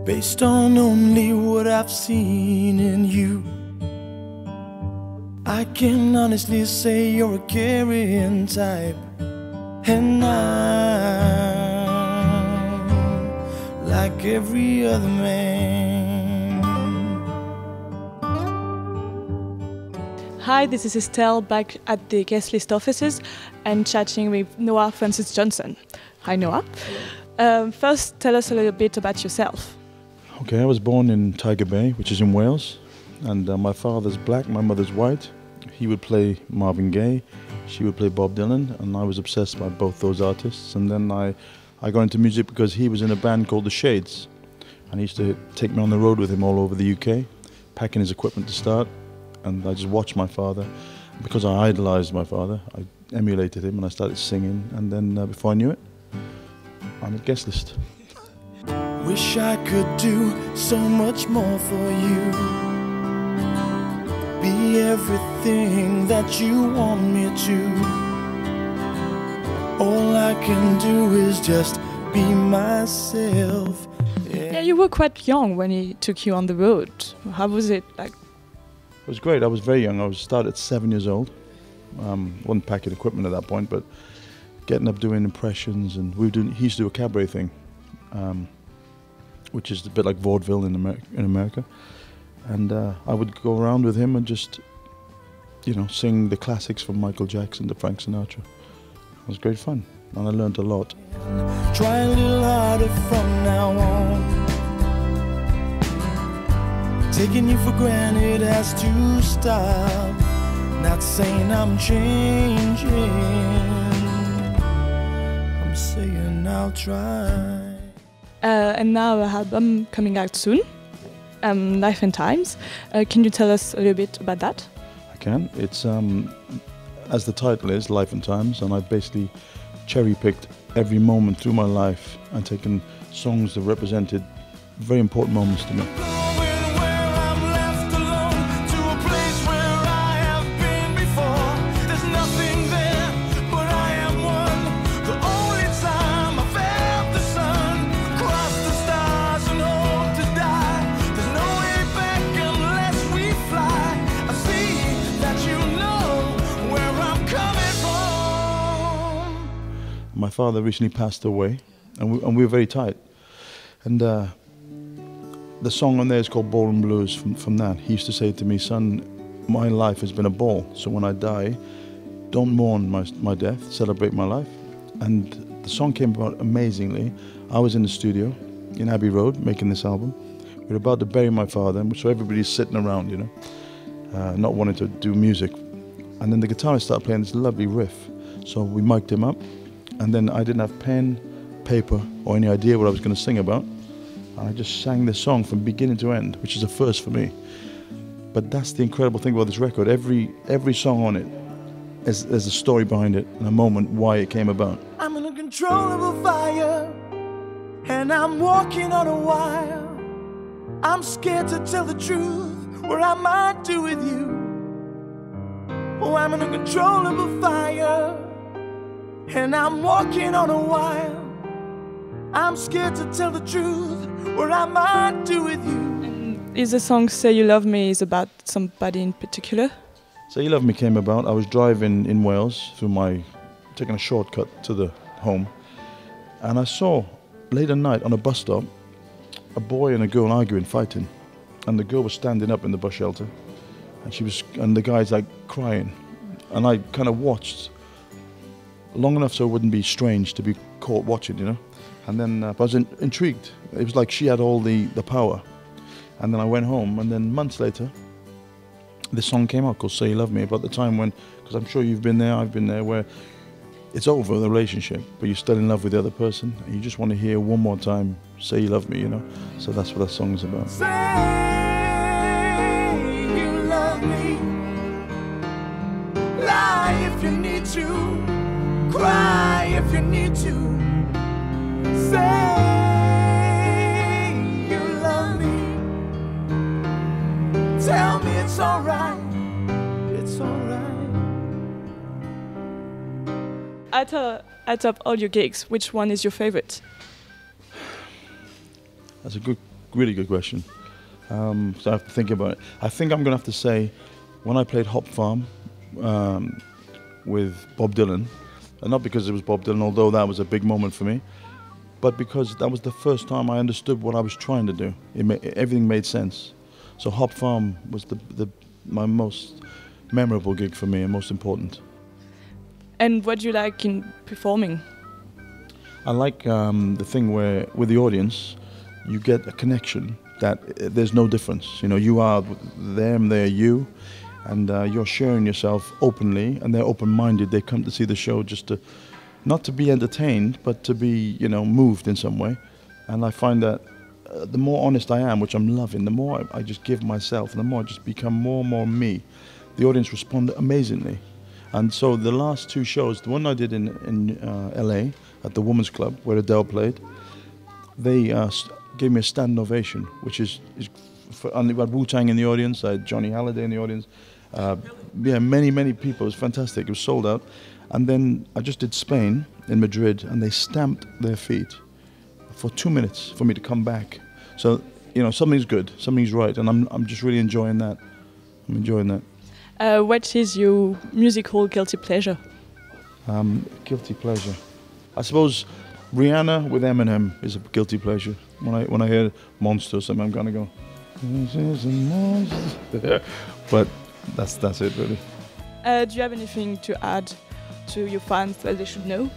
based on only what I've seen in you. I can honestly say you're a caring type, and I'm like every other man. Hi, this is Estelle back at the Guestlist offices and chatting with Noah Francis Johnson. Hi Noah. First, tell us a little bit about yourself. Okay, I was born in Tiger Bay, which is in Wales, and my father's black, my mother's white. He would play Marvin Gaye, she would play Bob Dylan, and I was obsessed by both those artists. And then I got into music because he was in a band called The Shades, and he used to take me on the road with him all over the UK, packing his equipment to start, and I just watched my father. Because I idolized my father, I emulated him and I started singing, and then before I knew it, I'm at Guestlist. Wish I could do so much more for you, be everything that you want me to. All I can do is just be myself. Yeah, you were quite young when he took you on the road. How was it like? It was great. I was very young. I started at 7 years old. Wasn't packing equipment at that point, but getting up doing impressions, and he used to do a cabaret thing, which is a bit like vaudeville in America. And I would go around with him and just, sing the classics from Michael Jackson to Frank Sinatra. It was great fun, and I learned a lot. Try a little harder from now on. Taking you for granted has to stop. Not saying I'm changing, I'm saying I'll try. And now an album coming out soon, Life and Times. Can you tell us a little bit about that? I can. It's, as the title is, Life and Times, and I've basically cherry-picked every moment through my life and taken songs that represented very important moments to me. My father recently passed away, and we were very tight. And the song on there is called Ballroom Blues from that. He used to say to me, son, my life has been a ball, so when I die, don't mourn my death, celebrate my life. And the song came about amazingly. I was in the studio in Abbey Road making this album. We were about to bury my father, so everybody's sitting around, not wanting to do music. And then the guitarist started playing this lovely riff. So we mic'd him up. And then I didn't have pen, paper, or any idea what I was going to sing about. And I just sang this song from beginning to end, which is a first for me. But that's the incredible thing about this record. Every song on it, there's a story behind it and a moment why it came about. I'm in uncontrollable fire, and I'm walking on a wire. I'm scared to tell the truth, what I might do with you. Oh, I'm in uncontrollable fire, and I'm walking on a wire. I'm scared to tell the truth, what I might do with you. Is the song Say You Love Me is about somebody in particular? Say You Love Me came about, I was driving in Wales taking a shortcut to the home, and I saw, late at night on a bus stop, a boy and a girl arguing, fighting. And the girl was standing up in the bus shelter, and the guy's like crying. And I kind of watched long enough so it wouldn't be strange to be caught watching, And then I was intrigued. It was like she had all the power. And then I went home, and then months later, this song came out called Say You Love Me, about the time when, because I'm sure you've been there, I've been there, where it's over, the relationship, but you're still in love with the other person, and you just want to hear one more time, Say You Love Me, So that's what that song is about. Say you love me. Lie if you need to. Cry if you need to. Say you love me. Tell me it's alright. It's alright. Out of all your gigs, which one is your favorite? That's a good really good question. So I have to think about it. I think I'm going to have to say, when I played Hop Farm with Bob Dylan, and not because it was Bob Dylan, although that was a big moment for me, but because that was the first time I understood what I was trying to do. Everything made sense. So Hop Farm was my most memorable gig for me and most important. And what do you like in performing? I like the thing where, with the audience, you get a connection that there's no difference. You know, you are them, they're you, and you're sharing yourself openly, and they're open-minded. They come to see the show just to, not to be entertained, but to be, you know, moved in some way. And I find that the more honest I am, which I'm loving, the more I just give myself, and the more I just become more and more me, the audience respond amazingly. And so the last two shows, the one I did in LA at the Women's Club, where Adele played, they gave me a standing ovation, which is and we had Wu-Tang in the audience, I had Johnny Halliday in the audience, yeah, many people. It was fantastic. It was sold out. And then I just did Spain in Madrid, and they stamped their feet for 2 minutes for me to come back. So, you know, something's good, something's right, and I'm just really enjoying that. I'm enjoying that. What is your musical guilty pleasure? Guilty pleasure. I suppose Rihanna with Eminem is a guilty pleasure. When I hear Monster or something, I'm gonna go. But that's it really. Do you have anything to add to your fans that they should know?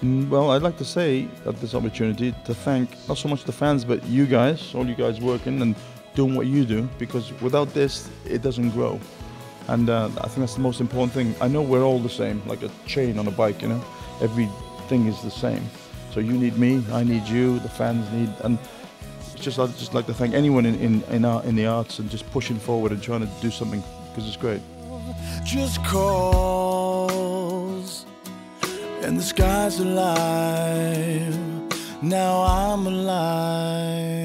Well, I'd like to say at this opportunity to thank not so much the fans, but you guys, all you guys working and doing what you do, because without this, it doesn't grow. And I think that's the most important thing. I know we're all the same, like a chain on a bike, you know? Everything is the same. So you need me, I need you, the fans need, and it's just, I'd just like to thank anyone in the arts and just pushing forward and trying to do something, because it's great. Just cause, and the sky's alive, now I'm alive.